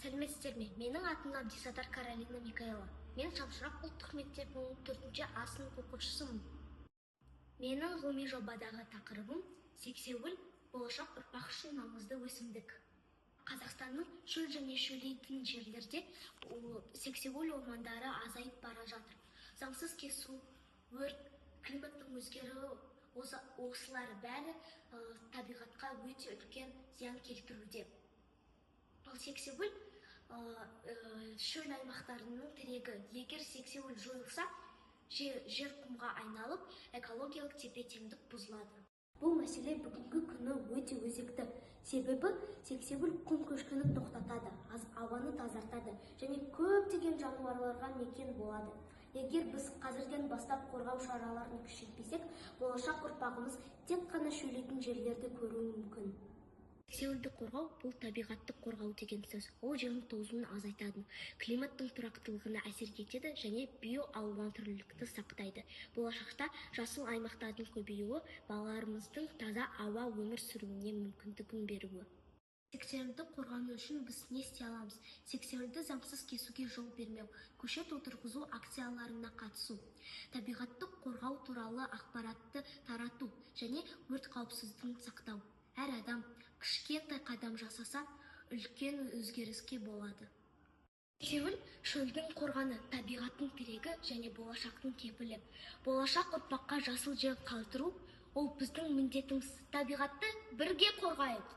Сәлеметсіздер ме? Менің атым Абдисатар Каролина Микаэла. Мен Шамшырақ ұлттық мектебінің 4-ші А сынып оқушысымын. Менің ғылыми жобадағы тақырыбым сексеуіл болашақ ұрпақ үшін маңызды өсімдік. Қазақстанның шөл және шөлейтін жерлерде сексеуіл ормандары азайып бара жатыр. Заңсыз кесу, өрт, климаттың өзгеруі, осылар бәрі табиғатқа өте үлкен зиян келтіруде. Ал сексеуіл шөл аймақтарының тірегі. Егер сексеуіл жойылса, жер құмға айналып, экологиялық тепе-теңдік бұзылады. Бұл мәселе бүгінгі күні өте өзекті. Себебі сексеуіл құм көшкінін тоқтатады, ауаны тазартады және көптеген жануарларға мекен болады. Егер біз қазірден бастап қорғау шараларын күшейтпесек, болашақ ұрпағымыз тек қана шөлейтін жерлерді көруі мүмкін. Сексеуілді қорғау – бұл табиғатты қорғау деген сөз. Ол жердің тозуын азайтады, климаттың тұрақтылығына әсер етеді және биоалуантүрлілікті сақтайды. Болашақта жасыл аймақтардың көбеюі балаларымыздың таза ауа өмір сүруіне мүмкіндігін беруі. Сексеуілді қорғау үшін біз не істей аламыз? Сексеуілді заңсыз кесуге жол бермеу, көшет отырғызу акцияларына қатысу, табиғатты қорғау туралы ақпаратты тарату және өрт қауіпсіздігін сақтау. Әр адам кішкентай қадам жасаса, үлкен өзгеріске болады. Сексеуіл шөлдің қорғаны, табиғаттың тірегі және болашақтың кепілі. Болашақ ұрпаққа жасыл жер қалдыру – ол біздің міндетіміз. Табиғатты бірге қорғайық.